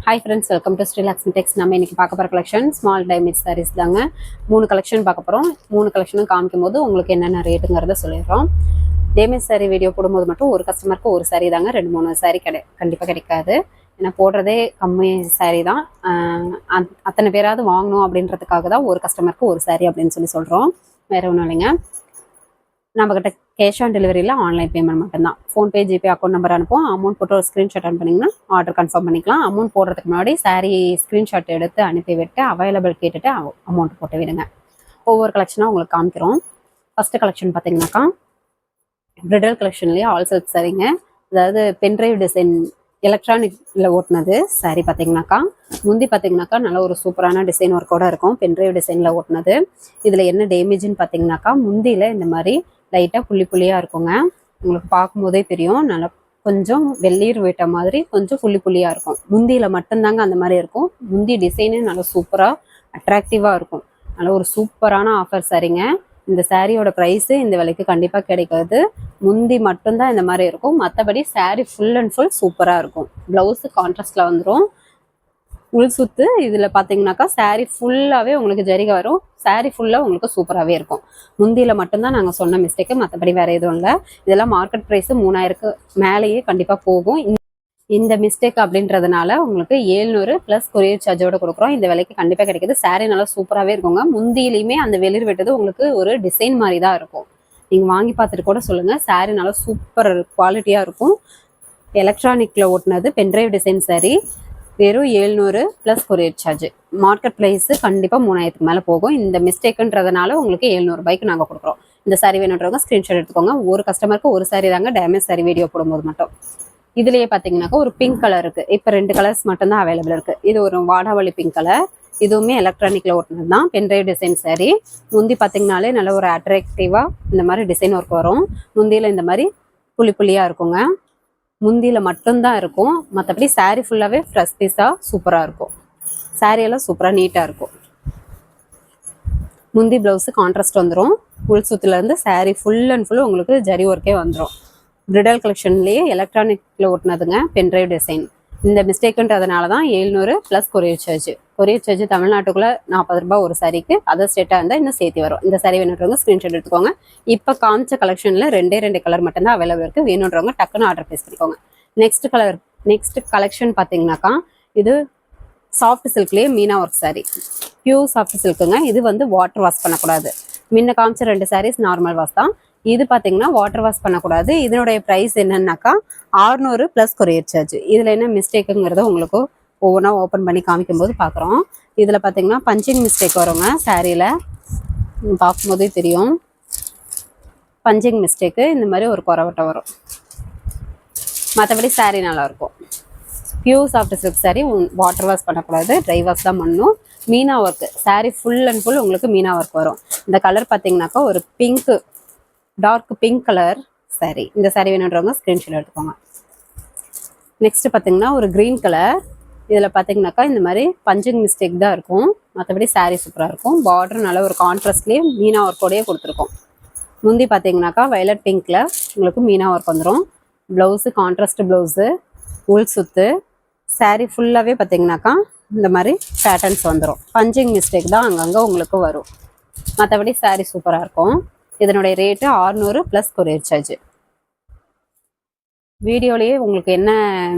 Hi friends, welcome to Sri Lakshmi Tex. நம்ம இன்னைக்கு பார்க்க போற கலெக்ஷன் ஸ்மால் டைமண்ட் sarees தாங்க. 3 கலெக்ஷன் பார்க்க போறோம். 3 கலெக்ஷனும் காமிக்கும்போது உங்களுக்கு என்னென்ன ரேட்டுங்கிறத சொல்லிடுறோம். டேமேஜ் saree வீடியோ போடும்போது மட்டும் ஒரு கஸ்டமருக்கு ஒரு saree தாங்க, 2-3 saree கண்டிப்பாக கிடைக்காது. ஏன்னா போடுறதே கம்மி saree தான். அத்தனை பேராவது வாங்கணும் அப்படின்றதுக்காக தான் ஒரு கஸ்டமருக்கு ஒரு saree அப்படின்னு சொல்கிறோம். வேற ஒன்றும் இல்லைங்க. நம்மக்கிட்ட கேஷ் ஆன் டெலிவரியில் ஆன்லைன் பேமெண்ட் மட்டும்தான். ஃபோன்பே, ஜிபே அக்கௌண்ட் நம்பர் அனுப்புவோம். அமௌண்ட் போட்டு ஒரு ஸ்க்ரீன்ஷாட் அனுப்புனீங்கன்னா ஆர்டர் கன்ஃபார்ம் பண்ணிக்கலாம். அமௌண்ட் போடுறதுக்கு முன்னாடி saree ஸ்க்ரீன்ஷாட் எடுத்து அனுப்பி விட்டு அவைலபிள் கேட்டுட்டு அமௌண்ட் போட்டு விடுங்க. ஒவ்வொரு கலெக்ஷனாக உங்களுக்கு காமிக்கிறோம். ஃபஸ்ட்டு கலெக்ஷன் பார்த்தீங்கன்னாக்கா பிரிடல் கலெக்ஷன்லேயே ஆல் செல்ஃப் சாரீங்க. அதாவது பென்ட்ரைவ் டிசைன் எலக்ட்ரானிக்கில் ஓட்டினது saree பார்த்தீங்கன்னாக்கா. முந்தி பார்த்தீங்கன்னாக்கா நல்ல ஒரு சூப்பரான டிசைன் ஒர்க்கோட இருக்கும். பென்ட்ரைவ் டிசைனில் ஓட்டினது. இதில் என்ன டேமேஜ்னு பார்த்தீங்கன்னாக்கா முந்தியில் இந்த மாதிரி லைட்டாக புள்ளியாக இருக்குங்க. உங்களுக்கு பார்க்கும்போதே தெரியும். நல்லா கொஞ்சம் வெள்ளீர் விட்ட மாதிரி கொஞ்சம் புள்ளியாக இருக்கும். முந்தியில் மட்டும்தாங்க அந்த மாதிரி இருக்கும். முந்தி டிசைனு நல்லா சூப்பராக அட்ராக்டிவாக இருக்கும். நல்ல ஒரு சூப்பரான ஆஃபர் சாரீங்க. இந்த சாரியோட ப்ரைஸு இந்த விலைக்கு கண்டிப்பாக கிடைக்காது. முந்தி மட்டும்தான் இந்த மாதிரி இருக்கும். மற்றபடி சாரீ ஃபுல் அண்ட் ஃபுல் சூப்பராக இருக்கும். ப்ளவுஸு கான்ட்ராஸ்டில் வந்துடும். உள் சுத்து இதில் பார்த்தீங்கன்னாக்கா சாரீ ஃபுல்லாகவே உங்களுக்கு ஜரிகை வரும். சாரீ ஃபுல்லாக உங்களுக்கு சூப்பராகவே இருக்கும். முந்தியில் மட்டும்தான் நாங்கள் சொன்ன மிஸ்டேக்கு, மற்றபடி வேறு எதுவும் இல்லை. இதெல்லாம் மார்க்கெட் ப்ரைஸு 3000க்கு மேலேயே கண்டிப்பாக போகும். இந்த மிஸ்டேக் அப்படின்றதுனால உங்களுக்கு 700 ப்ளஸ் கொரியர் சார்ஜோட கொடுக்குறோம். இந்த விலைக்கு கண்டிப்பாக கிடைக்கிது. சாரீ நல்லா சூப்பராகவே இருக்குங்க. முந்தியிலையுமே அந்த வெளிர் வெட்டது உங்களுக்கு ஒரு டிசைன் மாதிரி தான் இருக்கும். நீங்கள் வாங்கி பார்த்துட்டு கூட சொல்லுங்கள். சாரீ நல்லா சூப்பர் குவாலிட்டியாக இருக்கும். எலக்ட்ரானிக்கில் ஓட்டினது பென்ட்ரைவ் டிசைன் சாரீ. வெறும் 700 plus courier charge. Market price கண்டிப்பாக 3000க்கு மேலே போகும். இந்த மிஸ்டேக்குன்றதுனால உங்களுக்கு 700 ரூபாய்க்கு நாங்கள் கொடுக்குறோம். இந்த சாரீ வேணுன்றவங்க ஸ்க்ரீன்ஷாட் எடுத்துக்கோங்க. ஒரு கஸ்டமருக்கு ஒரு சாரீ தாங்க, டேமேஜ் சாரீ வீடியோ போடும்போது மட்டும். இதுலேயே பார்த்தீங்கன்னாக்கா ஒரு பிங்க் கலர் இருக்குது. இப்போ 2 கலர்ஸ் மட்டும்தான் அவைலபிள் இருக்குது. இது ஒரு வாடாவளி பிங்க் கலர். இதுவுமே எலக்ட்ரானிக்கில் ஓட்டினது தான். Pen drive design sari. முந்தி பார்த்தீங்கனாலே நல்ல ஒரு அட்ராக்டிவாக இந்த மாதிரி டிசைன் ஒர்க் வரும். முந்தியில் இந்த மாதிரி புள்ளியாக இருக்குங்க. முந்தியில் மட்டும்தான் இருக்கும். மற்றபடி சாரீ ஃபுல்லாகவே ஃப்ரெஷ் பீஸாக சூப்பராக இருக்கும். சாரியெல்லாம் சூப்பராக நீட்டாக இருக்கும். முந்தி ப்ளவுஸு கான்ட்ராஸ்ட் வந்துடும். உள் சுற்றுலேருந்து சாரீ ஃபுல் அண்ட் ஃபுல் உங்களுக்கு ஜரி ஒர்க்கே வந்துடும். Bridal கலெக்ஷன்லேயே எலக்ட்ரானிக்கில் ஓட்டினதுங்க, pen drive design. இந்த மிஸ்டேக்குன்றதுனால தான் 700 plus courier charge. Courier charge தமிழ்நாட்டுக்குள்ளே 40 ரூபா ஒரு சாரிக்கு. அதர் ஸ்டேட்டாக இருந்தால் இன்னும் சேர்த்து வரும். இந்த சாரீ வேணுன்றவங்க ஸ்க்ரீன்ஷாட் எடுத்துக்கோங்க. இப்போ காமிச்ச கலெக்ஷனில் 2 கலர் மட்டும்தான் அவைலபிள் இருக்குது. வேணுன்றவங்க டக்குன்னு ஆர்டர் ப்ளேஸ் பண்ணிக்கோங்க. நெக்ஸ்ட் கலெக்ஷன் பார்த்தீங்கன்னாக்கா இது சாஃப்ட் சில்க்லேயே meena work saree. Pure soft சில்க்குங்க. இது வந்து வாட்டர் வாஷ் பண்ணக்கூடாது. முன்ன காமிச்ச 2 சாரீஸ் நார்மல் வாஷ் தான். இது பார்த்தீங்கன்னா வாட்டர் வாஷ் பண்ணக்கூடாது. இதனுடைய ப்ரைஸ் என்னன்னாக்கா 600 ப்ளஸ் கொரியர் சார்ஜ். இதில் என்ன மிஸ்டேக்குங்கிறத உங்களுக்கு ஒவ்வொன்றா ஓப்பன் பண்ணி காமிக்கும்போது பார்க்குறோம். இதில் பார்த்தீங்கன்னா பஞ்சிங் மிஸ்டேக் வருங்க. சாரியில் பார்க்கும்போதே தெரியும். பஞ்சிங் மிஸ்டேக்கு இந்த மாதிரி ஒரு குறவட்டை வரும். மற்றபடி சாரீ நல்லாயிருக்கும். Pure soft silk sari. Water wash பண்ணக்கூடாது, ட்ரை வாஷ் தான் பண்ணணும். Meena work sari full and full உங்களுக்கு மீனா ஒர்க் வரும். இந்த கலர் பார்த்தீங்கன்னாக்கா ஒரு pink, dark pink colour sari. இந்த சாரீ வேணுன்றவங்க ஸ்க்ரீன்ஷாட் எடுத்துக்கோங்க. நெக்ஸ்ட் பார்த்தீங்கன்னா ஒரு க்ரீன் கலர். இதில் பார்த்தீங்கன்னாக்கா இந்த மாதிரி பஞ்சிங் மிஸ்டேக் தான் இருக்கும். மற்றபடி சாரீ சூப்பராக இருக்கும். பார்டர் நல்ல ஒரு கான்ட்ராஸ்ட்லேயே மீனா ஒர்க்கோடையே கொடுத்துருக்கோம். முந்தி பார்த்தீங்கன்னாக்கா வயலட் பிங்க்கில் உங்களுக்கு மீனா ஒர்க் வந்துடும். ப்ளவுஸு கான்ட்ராஸ்ட் ப்ளவுஸு, உள் சுத்து. சாரீ ஃபுல்லாகவே பார்த்தீங்கன்னாக்கா இந்த மாதிரி பேட்டர்ன்ஸ் வந்துடும். பஞ்சிங் மிஸ்டேக் தான் அங்கங்கே உங்களுக்கு வரும். மற்றபடி சாரீ சூப்பராக இருக்கும். இதனுடைய ரேட்டு 600 ப்ளஸ் கொரியர் சார்ஜ். வீடியோலேயே உங்களுக்கு என்ன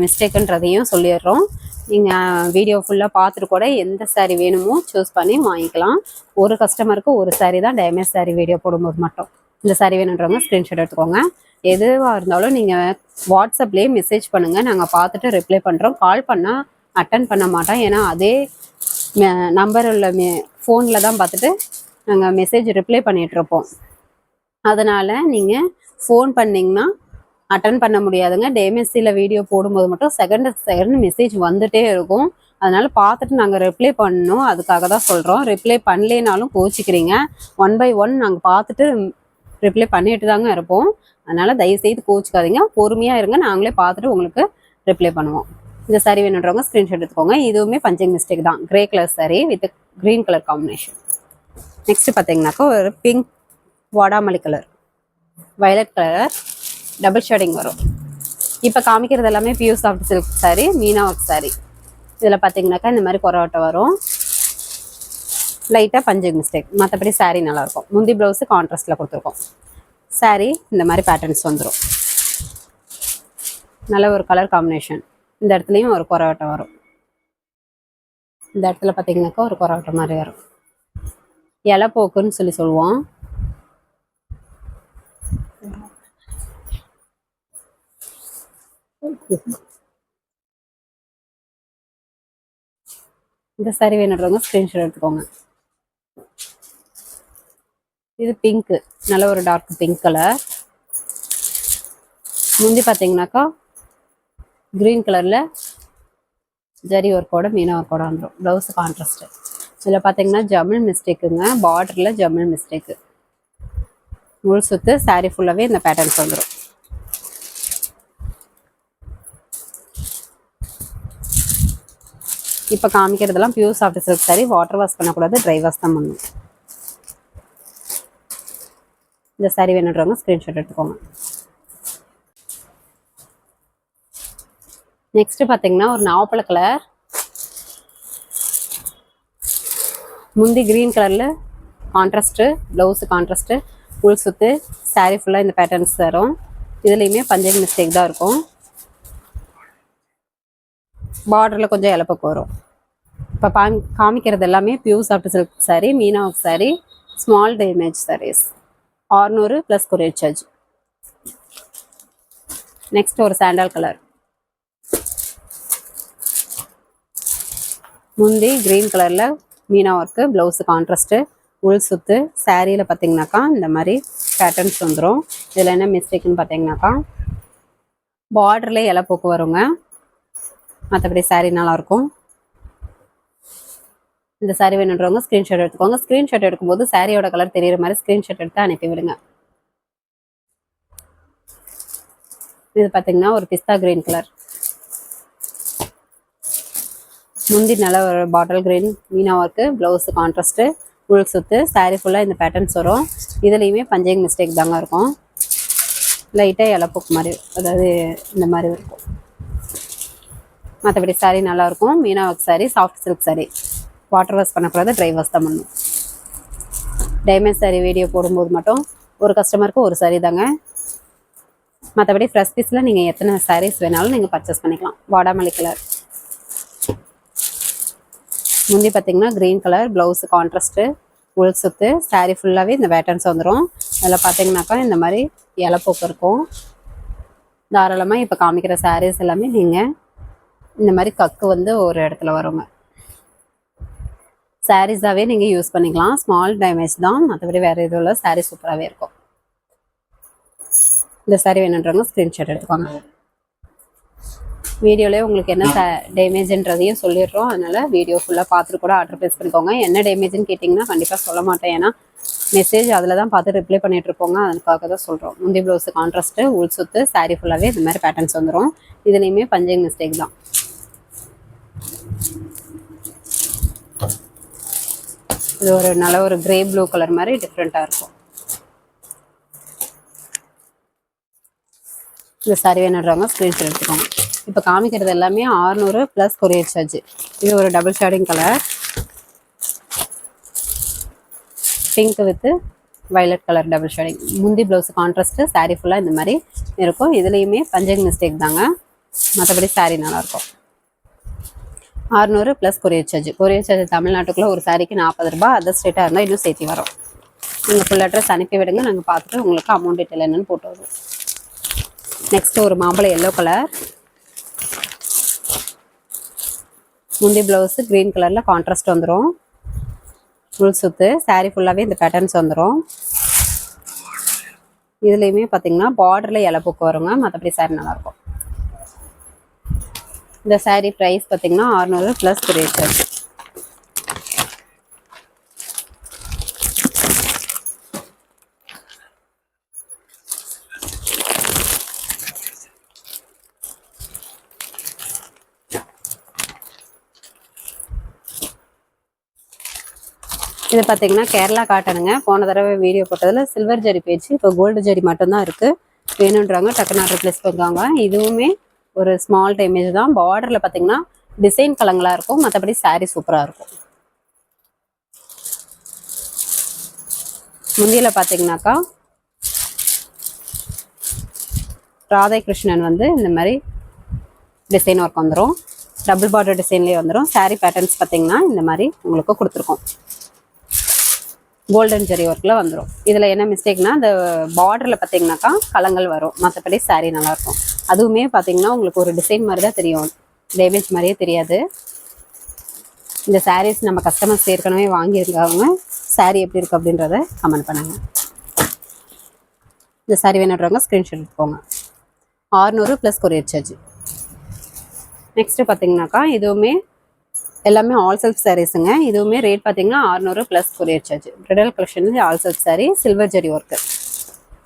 மிஸ்டேக்குன்றதையும் சொல்லிடுறோம். நீங்கள் வீடியோ ஃபுல்லாக பார்த்துட்டு கூட எந்த சாரீ வேணுமோ சூஸ் பண்ணி வாங்கிக்கலாம். ஒரு கஸ்டமருக்கு ஒரு சாரீ தான் டேமேஜ் சாரீ வீடியோ போடும்போது மட்டும். இந்த சாரீ வேணுன்றவங்க ஸ்க்ரீன்ஷாட் எடுத்துக்கோங்க. எதுவாக இருந்தாலும் நீங்கள் வாட்ஸ்அப்லேயே மெசேஜ் பண்ணுங்கள். நாங்கள் பார்த்துட்டு ரிப்ளை பண்ணுறோம். கால் பண்ணால் அட்டன் பண்ண மாட்டோம். ஏன்னா அதே நம்பர் உள்ள ஃபோனில் தான் பார்த்துட்டு நாங்கள் மெசேஜ் ரிப்ளை பண்ணிகிட்ருப்போம். அதனால் நீங்கள் ஃபோன் பண்ணிங்கன்னா அட்டன் பண்ண முடியாதுங்க. டேமேஜில் வீடியோ போடும்போது மட்டும் செகண்ட் மெசேஜ் வந்துகிட்டே இருக்கும். அதனால் பார்த்துட்டு நாங்கள் ரிப்ளை பண்ணணும். அதுக்காக தான் சொல்கிறோம். ரிப்ளை பண்ணலேனாலும் கோச்சிக்கிறீங்க. 1 by 1 நாங்கள் பார்த்துட்டு ரிப்ளை பண்ணிட்டு தாங்க இருப்போம். அதனால் தயவுசெய்து கோச்சிக்காதீங்க. பொறுமையாக இருங்க. நாங்களே பார்த்துட்டு உங்களுக்கு ரிப்ளை பண்ணுவோம். இந்த சாரீ வேணுன்றவங்க ஸ்க்ரீன்ஷாட் எடுத்துக்கோங்க. இதுவுமே பஞ்சிங் மிஸ்டேக் தான். Grey colour saree with green colour combination. Next பார்த்தீங்கன்னாக்கா ஒரு பிங்க் வாடாமல்லி colour, violet colour double shading வரும். இப்போ காமிக்கிறது எல்லாமே pure soft silk sari, meena work saree. இதில் பார்த்தீங்கன்னாக்கா இந்த மாதிரி கொரவட்டை வரும், லைட்டாக பஞ்சிங் மிஸ்டேக். மற்றபடி சாரீ நல்லாயிருக்கும். முந்தி ப்ளவுஸு கான்ட்ராஸ்டில் கொடுத்துருக்கோம். சாரீ இந்த மாதிரி பேட்டர்ன்ஸ் வந்துடும். நல்ல ஒரு கலர் காம்பினேஷன். இந்த இடத்துலையும் ஒரு கொரவட்டை வரும். இந்த இடத்துல பார்த்தீங்கன்னாக்கா ஒரு கொரவட்டை மாதிரி வரும். இலை போக்குன்னு சொல்லுவோம். இந்த சாரி வேணுன்றவங்க ஸ்க்ரீன்ஷாட் எடுத்துக்கோங்க. இது பிங்க்கு, நல்ல ஒரு டார்க் பிங்க் கலர். முந்தி பார்த்தீங்கன்னாக்கா க்ரீன் கலரில் ஜரி ஒர்க்கோட மீனா ஒர்க்கோட வந்துடும். Blouse contrast. இதில் பார்த்தீங்கன்னா ஜமிழ் மிஸ்டேக்குங்க, பார்டரில் ஜமிழ் மிஸ்டேக்கு. முள் சுத்து சாரீ ஃபுல்லாகவே இந்த பேட்டர்ன்ஸ் வந்துடும். இப்போ காமிக்கிறதெல்லாம் pure soft silk saree. Water wash பண்ணக்கூடாது, ட்ரை வாஷ் தான் பண்ணணும். இந்த சாரி வேணுன்றவங்க ஸ்க்ரீன்ஷாட் எடுத்துக்கோங்க. நெக்ஸ்ட் பார்த்தீங்கன்னா ஒரு நாவப்பழ கலர். முந்தி கிரீன் கலரில் கான்ட்ராஸ்ட்டு, ப்ளவுஸு கான்ட்ராஸ்ட்டு, உள் சுத்து சாரீ ஃபுல்லாக இந்த பேட்டர்ன்ஸ் தரும். இதுலேயுமே பஞ்சிங் மிஸ்டேக் தான் இருக்கும். பார்டரில் கொஞ்சம் இலப்பக்கு வரும். இப்போ காமிக்கிறது எல்லாமே pure soft silk sari, meena work sari, small damage saris. 600 + courier charge. Next ஒரு சாண்டல் கலர். முந்தி கிரீன் கலரில் மீனா ஒர்க்கு, ப்ளவுஸு கான்ட்ராஸ்ட்டு, உள் சுத்து சாரியில் பார்த்தீங்கன்னாக்கா இந்த மாதிரி பேட்டர்ன்ஸ் வந்துடும். இதில் என்ன மிஸ்டேக்குன்னு பார்த்தீங்கன்னாக்கா பார்டரில் இலப்போக்கு வருங்க. மற்றபடி சாரீ நல்லாயிருக்கும். இந்த சாரீ வேணுன்றவங்க ஸ்க்ரீன்ஷாட் எடுத்துக்கோங்க. ஸ்க்ரீன்ஷாட் எடுக்கும்போது சாரியோட கலர் தெரியுற மாதிரி ஸ்க்ரீன்ஷாட் எடுத்து அனுப்பி விடுங்க. இது பார்த்தீங்கன்னா ஒரு பிஸ்தா கிரீன் கலர். முந்தி நல்ல ஒரு bottle green Meena work, blouse contrast, உள் சுத்து சாரீ ஃபுல்லாக இந்த பேட்டர்ன்ஸ் வரும். இதுலேயுமே பஞ்சிங் மிஸ்டேக் தாங்க இருக்கும். லைட்டாக இலப்போக்கு மாதிரி, அதாவது இந்த மாதிரி இருக்கும். மற்றபடி சாரீ நல்லாயிருக்கும். Meena work sari, soft silk sari. Water wash பண்ணக்கூடாது, ட்ரை வாஷ் தான் பண்ணணும். டைமண்ட் சாரீ வீடியோ போடும்போது மட்டும் ஒரு கஸ்டமருக்கு ஒரு சாரீ தாங்க. மற்றபடி ஃப்ரெஷ் பீஸில் நீங்கள் எத்தனை சாரீஸ் வேணாலும் நீங்கள் பர்ச்சேஸ் பண்ணிக்கலாம். வாடாமல்லி கலர். முந்தி பார்த்தீங்கன்னா க்ரீன் கலர், ப்ளவுஸு கான்ட்ராஸ்ட்டு, உள் சுத்து சாரீ ஃபுல்லாகவே இந்த பேட்டர்ன்ஸ் வந்துடும். அதில் பார்த்தீங்கன்னாக்கா இந்த மாதிரி இலப்போக்கு இருக்கும். தாராளமாக இப்போ காமிக்கிற சாரீஸ் எல்லாமே நீங்கள் இந்த மாதிரி கக்கு வந்து ஒரு இடத்துல வருங்க. சாரீஸாகவே நீங்கள் யூஸ் பண்ணிக்கலாம். ஸ்மால் டேமேஜ் தான், மற்றபடி வேறு எதுவும் இல்லை. சாரீ சூப்பராகவே இருக்கும். இந்த சாரீ வேணுன்றவங்க ஸ்க்ரீன்ஷாட் எடுத்துக்கோங்க. வீடியோலேயே உங்களுக்கு என்ன டேமேஜ்ன்றதையும் சொல்லிடுறோம். அதனால் வீடியோ ஃபுல்லாக பார்த்துட்டு கூட ஆர்டர் ப்ளேஸ் பண்ணிக்கோங்க. என்ன டேமேஜ்னு கேட்டிங்கன்னா கண்டிப்பாக சொல்ல மாட்டேன். ஏன்னா மெசேஜ் அதில் தான் பார்த்து ரிப்ளை பண்ணிகிட்ருப்போங்க. அதுக்காக தான் சொல்கிறோம். முந்தி ப்ளவுஸு கான்ட்ராஸ்ட்டு, உள் சுத்து சாரீ ஃபுல்லாகவே இந்த மாதிரி பேட்டர்ன்ஸ் வந்துடும். இதுலேயுமே பஞ்சிங் மிஸ்டேக் தான். இது ஒரு நல்ல ஒரு கிரே ப்ளூ கலர் மாதிரி டிஃப்ரெண்ட்டாக இருக்கும். இந்த சாரீ வேணுன்றவங்க ஸ்க்ரீன்ஷாட் எடுத்துக்கோங்க. இப்போ காமிக்கிறது எல்லாமே 600 + கொரியர் சார்ஜ். இது ஒரு double shading colour, pink with violet colour double shading. முந்தி ப்ளவுஸ் கான்ட்ராஸ்ட்டு, சாரீ ஃபுல்லாக இந்த மாதிரி இருக்கும். இதுலேயுமே பஞ்சிங் மிஸ்டேக் தாங்க. மற்றபடி சாரீ நல்லாயிருக்கும். 600 + கொரியர் சார்ஜ். கொரியர் சார்ஜ் தமிழ்நாட்டுக்குள்ளே ஒரு சாரிக்கு 40 ரூபா. அதர் ஸ்டேட்டாக இருந்தால் இன்னும் சேர்த்து வரும். நீங்கள் ஃபுல் அட்ரஸ் அனுப்பி விடுங்க, நாங்கள் பார்த்துட்டு உங்களுக்கு அமௌண்ட் டீட்டெயில் என்னென்னு போட்டு வருவோம். நெக்ஸ்ட் ஒரு மாம்பழம் எல்லோ கலர். முந்தி ப்ளவுஸு க்ரீன் கலரில் கான்ட்ராஸ்ட் வந்துடும். உள் சுத்து சாரீ ஃபுல்லாகவே இந்த பேட்டர்ன்ஸ் வந்துடும். இதுலேயுமே பார்த்தீங்கன்னா பார்டரில் இலப்போக்கு வருங்க. மற்றபடி சாரீ நல்லாயிருக்கும். இந்த சாரீ ப்ரைஸ் பார்த்தீங்கன்னா 600 + கொரியர் சார்ஜ். இது பார்த்தீங்கன்னா கேரளா காட்டனுங்க. போன தடவை வீடியோ போட்டதில் சில்வர் ஜரி போயிடுச்சு. இப்போ கோல்டு ஜரி மட்டும்தான் இருக்குது. வேணுன்றாங்க டக்குன்னு ஆர்டர் ப்ளேஸ் பண்ணுவாங்க. இதுவுமே ஒரு ஸ்மால் டேமேஜ் தான். பார்டரில் பார்த்தீங்கன்னா டிசைன் கலங்களாக இருக்கும், மற்றபடி saree சூப்பராக இருக்கும். முந்தியில் பார்த்தீங்கன்னாக்கா ராதை கிருஷ்ணன் வந்து இந்த மாதிரி டிசைன் ஒர்க் வந்துடும். டபுள் பார்டர் டிசைன்லேயே வந்துடும். saree பேட்டர்ன்ஸ் பார்த்தீங்கன்னா இந்த மாதிரி உங்களுக்கு கொடுத்துருக்கோம். கோல்டன் ஜெரி ஒர்க்கில் வந்துடும். இதில் என்ன மிஸ்டேக்னா இந்த பார்டரில் பார்த்தீங்கன்னாக்கா கலங்கள் வரும், மற்றபடி saree நல்லாயிருக்கும். அதுவுமே பார்த்தீங்கன்னா உங்களுக்கு ஒரு டிசைன் மாதிரி தான் தெரியும், டேமேஜ் மாதிரியே தெரியாது. இந்த sarees நம்ம கஸ்டமர்ஸ் ஏற்கனவே வாங்கியிருக்காங்க. saree எப்படி இருக்குது அப்படின்றத கமெண்ட் பண்ணுங்கள். இந்த saree வேணுன்றவங்க ஸ்க்ரீன்ஷாட் எடுத்துக்கோங்க. 600 + கொரியர் சார்ஜ். நெக்ஸ்ட்டு பார்த்தீங்கன்னாக்கா இதுவுமே எல்லாமே ஆல் செல்ஃப் சாரீஸுங்க. இதுவுமே ரேட் பார்த்தீங்கன்னா 600 + courier charge. Bridal collection all self saree, silver zari work.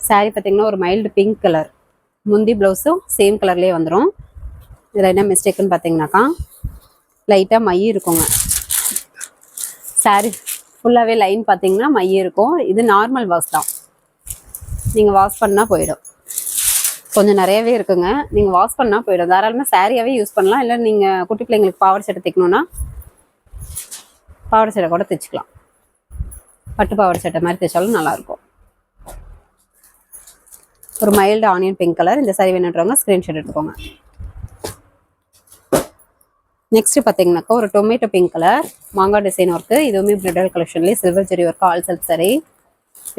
saree பார்த்தீங்கன்னா ஒரு மைல்டு பிங்க் கலர், முந்தி ப்ளவுஸும் சேம் கலர்லேயே வந்துடும். இதில் என்ன மிஸ்டேக்குன்னு பார்த்தீங்கன்னாக்கா லைட்டாக மை இருக்குங்க. saree ஃபுல்லாகவே லைன் பார்த்தீங்கன்னா மை இருக்கும். இது நார்மல் வாஷ் தான், நீங்கள் வாஷ் பண்ணால் போயிடும். கொஞ்சம் நிறையவே இருக்குங்க, நீங்கள் வாஷ் பண்ணால் போயிடும். தாராளமாக சாரியாகவே யூஸ் பண்ணலாம். இல்லை நீங்கள் குட்டி பிள்ளைங்களுக்கு பாவாடை சட்டை தைக்கணுன்னா பாவாடை சட்டை கூட தைச்சிக்கலாம். பட்டு பாவாடை சட்டை மாதிரி தைச்சாலும் நல்லாயிருக்கும். ஒரு மைல்டு ஆனியன் பிங்க் கலர். இந்த saree வேணுன்றவங்க ஸ்க்ரீன்ஷாட் எடுத்துக்கோங்க. நெக்ஸ்ட்டு பார்த்தீங்கன்னாக்கா ஒரு டொமேட்டோ பிங்க் கலர் மாங்காய் டிசைன் ஒர்க்கு. இதுவுமே bridal கலெக்ஷன்லேயே silver zari work, all self saree.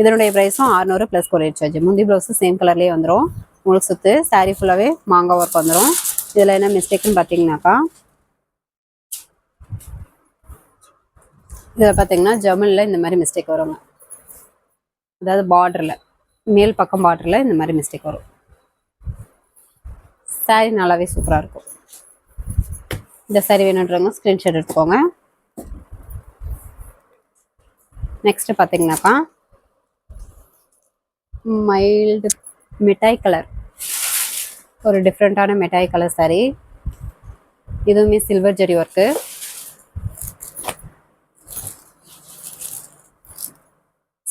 இதனுடைய ப்ரைஸும் 600 + கொரியர் சார்ஜ். முந்தி ப்ளவுஸும் சேம் கலர்லேயே வந்துடும். உங்களுக்கு சுற்று saree ஃபுல்லாகவே மாங்காய் ஒர்க் வந்துடும். இதில் என்ன மிஸ்டேக்குன்னு பார்த்தீங்கன்னாக்கா இதில் பார்த்தீங்கன்னா ஜமலில் இந்த மாதிரி மிஸ்டேக் வருங்க. அதாவது பார்டரில், மேல் பக்கம் பார்டரில் இந்த மாதிரி மிஸ்டேக் வரும். saree நல்லாவே சூப்பராக இருக்கும். இந்த saree வேணுன்றவங்க ஸ்க்ரீன்ஷாட் எடுத்துக்கோங்க. நெக்ஸ்ட்டு பார்த்தீங்கன்னாக்கா மைல்டு மிட்டாய் கலர், ஒரு டிஃப்ரெண்ட்டான மிட்டாய் கலர் saree. இதுவுமே சில்வர் ஜெரி ஒர்க்கு.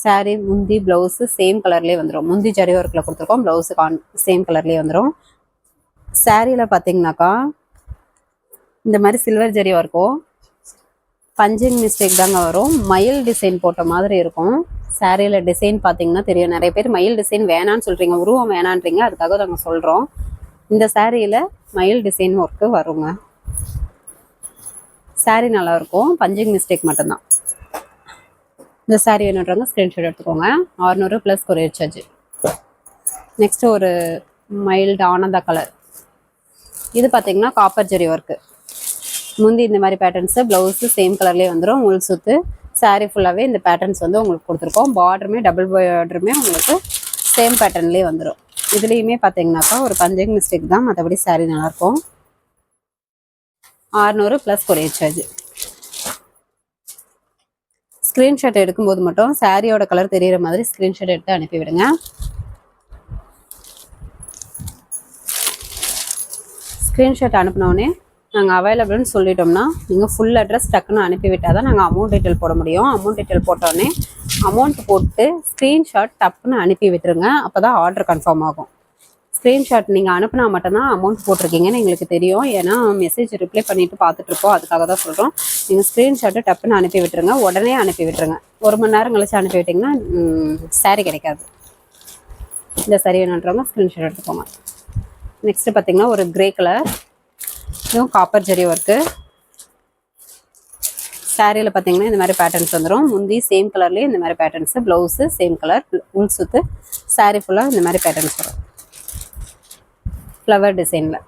saree முந்தி ப்ளவுஸு சேம் கலர்லேயே வந்துடும். முந்தி ஜெரி ஒர்க்கில் கொடுத்துருக்கோம், ப்ளவுஸு சேம் கலர்லேயே வந்துடும். சாரியில் பார்த்தீங்கன்னாக்கா இந்த மாதிரி சில்வர் ஜெரி ஒர்க்கும் பஞ்சிங் மிஸ்டேக் தாங்க வரும். மயில் டிசைன் போட்ட மாதிரி இருக்கும். சாரியில் டிசைன் பார்த்தீங்கன்னா தெரியும். நிறைய பேர் மயில் டிசைன் வேணான்னு சொல்கிறீங்க, உருவம் வேணான்றீங்க. அதுக்காக நாங்கள் சொல்கிறோம். இந்த சாரியில் மயில் டிசைன் ஒர்க்கு வருங்க. saree நல்லாயிருக்கும், பஞ்சிங் மிஸ்டேக் மட்டும்தான். இந்த saree வேணுன்றவங்க ஸ்க்ரீன்ஷாட் எடுத்துக்கோங்க. 600 + கொரியர் சார்ஜ். நெக்ஸ்ட்டு ஒரு மைல்டு ஆனந்தா கலர். இது பார்த்தீங்கன்னா காப்பர் ஜெரி ஒர்க்கு. முந்தி இந்த மாதிரி பேட்டர்ன்ஸு, ப்ளவுஸு சேம் கலர்லேயே வந்துடும். உள் சுற்று saree ஃபுல்லாகவே இந்த பேட்டர்ன்ஸ் வந்து உங்களுக்கு கொடுத்துருக்கோம். பார்டருமே டபுள் பார்டருமே உங்களுக்கு சேம் பேட்டர்ன்லேயே வந்துடும். இதுலேயுமே பார்த்தீங்கன்னாக்கா ஒரு பஞ்சிங் மிஸ்டேக் தான், மற்றபடி saree நல்லாயிருக்கும். 600 + கொரியர் சார்ஜ். ஸ்க்ரீன்ஷாட் எடுக்கும்போது மட்டும் சாரியோட கலர் தெரிகிற மாதிரி ஸ்க்ரீன்ஷாட் எடுத்து அனுப்பிவிடுங்க. ஸ்க்ரீன்ஷாட் அனுப்பினோடனே நாங்கள் அவைலபிள்னு சொல்லிட்டோம்னா நீங்கள் ஃபுல் அட்ரஸ் டக்குன்னு அனுப்பிவிட்டால் தான் நாங்கள் அமௌண்ட் டீட்டெயில் போட முடியும். அமௌண்ட் டீட்டெயில் போட்டோடனே அமௌண்ட் போட்டு ஸ்க்ரீன்ஷாட் டப்புன்னு அனுப்பி விட்டுருங்க. அப்போ தான் ஆர்டர் கன்ஃபார்ம் ஆகும். ஸ்க்ரீன்ஷாட் நீங்கள் அனுப்புனா மட்டும்தான் அமௌண்ட் போட்டிருக்கீங்கன்னு எங்களுக்கு தெரியும். ஏன்னா மெசேஜ் ரிப்ளை பண்ணிவிட்டு பார்த்துட்ருப்போம், அதுக்காக தான் சொல்கிறோம். நீங்கள் ஸ்க்ரீன்ஷாட்டு டப்புன்னு அனுப்பி விட்டுருங்க. உடனே அனுப்பி விட்டுருங்க. 1 மணி நேரம் கழிச்சு அனுப்பி விட்டிங்கன்னா saree கிடைக்காது. இந்த saree வேணுன்றவங்க ஸ்க்ரீன்ஷாட் எடுத்துக்கோங்க. நெக்ஸ்ட்டு பார்த்தீங்கன்னா ஒரு கிரே கலர், இதுவும் காப்பர் ஜெரி ஒர்க்கு. சாரியில் பார்த்தீங்கன்னா இந்த மாதிரி பேட்டர்ன்ஸ் வந்துடும். முந்தி சேம் கலர்லேயே இந்த மாதிரி பேட்டர்ன்ஸு, ப்ளவுஸு சேம் கலர், உள் சுற்று saree ஃபுல்லாக இந்த மாதிரி பேட்டர்ன்ஸ் வரும். ஃப்ளவர் டிசைனில்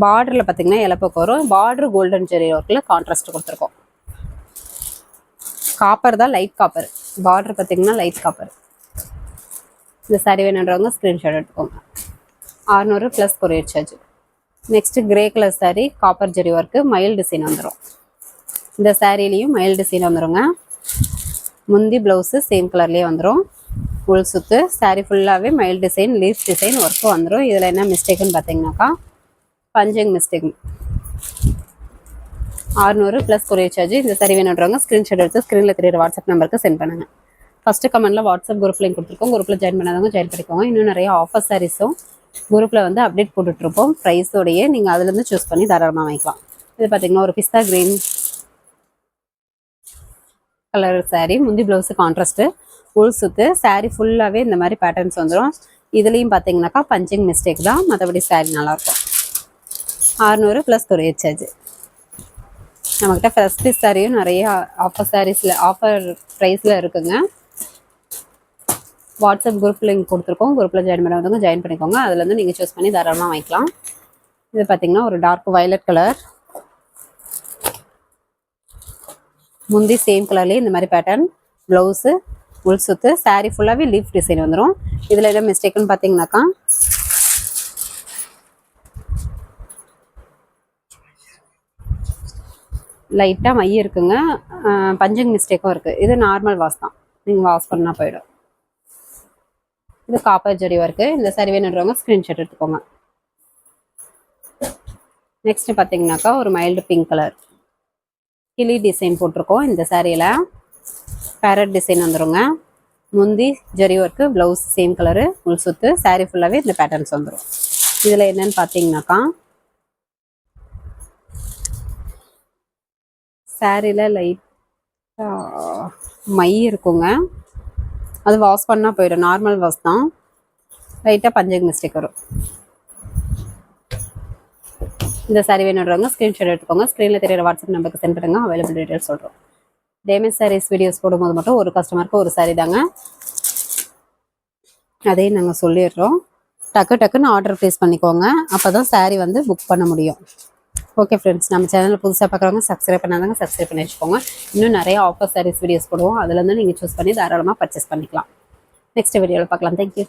பார்டரில் பார்த்தீங்கன்னா இலப்பக்கம் வரும். பார்டர் கோல்டன் ஜெரி ஒர்க்கில் கான்ட்ராஸ்ட் கொடுத்துருக்கோம். காப்பர் தான், லைட் காப்பர். பார்டர் பார்த்தீங்கன்னா லைட் காப்பர். இந்த saree வேணுன்றவங்க ஸ்க்ரீன்ஷாட் எடுத்துக்கோங்க. 600 + courier charge. Next grey colour saree, copper zari work, மயில் டிசைன் வந்துடும். இந்த சாரிலையும் மயில் டிசைன் வந்துடுங்க. முந்தி ப்ளவுஸு சேம் கலர்லேயே வந்துடும். உள் சுற்று saree ஃபுல்லாகவே மயில் டிசைன், லீஃப் டிசைன் ஒர்க்கு வந்துடும். இதில் என்ன மிஸ்டேக்குன்னு பார்த்தீங்கன்னாக்கா பஞ்சிங் மிஸ்டேக். 600 + courier charge. இந்த saree வேணுன்றவங்க ஸ்க்ரீன்ஷாட் எடுத்து ஸ்க்ரீனில் தெரியுற வாட்ஸ்அப் நம்பருக்கு சென்ட் பண்ணுங்கள். ஃபஸ்ட்டு கமெண்ட்டில் வாட்ஸ்அப் குரூப் லிங்க் கொடுத்துருக்கோம். குரூப்பில் ஜாயின் பண்ணாதவங்க ஜாயின் பண்ணிக்கோங்க. இன்னும் நிறைய ஆஃபர் சாரீஸும் குரூப்பில் வந்து அப்டேட் போட்டுட்ருப்போம் ப்ரைஸோடையே. நீங்கள் அதுலேருந்து சூஸ் பண்ணி தாராளமாக வாங்கிக்கலாம். இது பார்த்தீங்கன்னா ஒரு பிஸ்தா கிரீன் கலர் saree. முந்தி ப்ளவுஸு கான்ட்ராஸ்ட்டு, உள் சுத்து. saree ஃபுல்லாகவே இந்த மாதிரி பேட்டர்ன்ஸ் வந்துடும். இதுலேயும் பார்த்தீங்கன்னாக்கா பஞ்சிங் மிஸ்டேக் தான், மற்றபடி saree நல்லாயிருக்கும். 600 ப்ளஸ் கொரியர் சார்ஜ். நம்மக்கிட்ட ஃப்ரெஷ் பீஸ் சாரியும் நிறைய ஆஃபர் சாரீஸில் ஆஃபர் ப்ரைஸில் இருக்குங்க. வாட்ஸ்அப் குரூப் லிங்க் கொடுத்துருக்கோம். குரூப்பில் ஜாயின் பண்ணவங்க ஜாயின் பண்ணிக்கோங்க. அதுலேருந்து நீங்கள் சூஸ் பண்ணி தாராளமாக வாங்கிக்கலாம். இது பார்த்தீங்கன்னா ஒரு டார்க் வயலட் கலர். முந்தி சேம் கலர்லேயே இந்த மாதிரி பேட்டர்ன், ப்ளவுஸு, உள் சுத்து. saree ஃபுல்லாகவே லீஃப் டிசைன் வந்துடும். இதில் எதாவது மிஸ்டேக்குன்னு பார்த்தீங்கன்னாக்கா லைட்டாக மை இருக்குங்க, பஞ்சிங் மிஸ்டேக்கும் இருக்குது. இது நார்மல் வாஷ் தான், நீங்கள் வாஷ் பண்ணால் போயிடும். இது காப்பர் ஜரி ஒர்க்கு. இந்த saree வேணுன்றவங்க ஸ்க்ரீன்ஷாட் எடுத்துக்கோங்க. நெக்ஸ்ட்டு பார்த்தீங்கன்னாக்கா ஒரு மைல்டு பிங்க் கலர் கிளி டிசைன் போட்டிருக்கோம். இந்த சாரியில் பேரட் டிசைன் வந்துடுங்க. முந்தி zari work, blouse same colour, உள் சுத்து. saree ஃபுல்லாகவே இந்த பேட்டர்ன்ஸ் வந்துடும். இதில் என்னன்னு பார்த்தீங்கன்னாக்கா சாரியில் லைட்டாக மை இருக்குங்க, அது வாஷ் பண்ணால் போயிடும். நார்மல் வாஷ் தான், லைட்டாக பஞ்சிங் மிஸ்டேக் வரும். இந்த saree வேணுன்றவங்க ஸ்க்ரீன்ஷாட் எடுத்துக்கோங்க. ஸ்க்ரீனில் தெரியிற வாட்ஸ்அப் நம்பருக்கு சென்ட் பண்ணுங்க. அவைலபிள் டீட்டெயில்ஸ் சொல்கிறோம். டேமேஜ் சாரீஸ் வீடியோஸ் போடும்போது மட்டும் ஒரு கஸ்டமருக்கு ஒரு saree தாங்க, அதையும் நாங்கள் சொல்லிடுறோம். டக்குன்னு ஆர்டர் ப்ளேஸ் பண்ணிக்கோங்க, அப்போ தான் saree வந்து புக் பண்ண முடியும். ஓகே ஃப்ரெண்ட்ஸ், நம்ம சேனலில் புதுசாக பார்க்குறவங்க சப்ஸ்கிரைப் பண்ணாதாங்க சப்ஸ்கிரைப் பண்ணி வச்சுக்கோங்க. இன்னும் நிறைய ஆஃபர் சாரீஸ் வீடியோஸ் போடுவோம், அதுலேருந்து நீங்கள் சூஸ் பண்ணி தாராளமாக பர்ச்சேஸ் பண்ணிக்கலாம். நெக்ஸ்ட் வீடியோவில் பார்க்கலாம். தேங்க்யூ.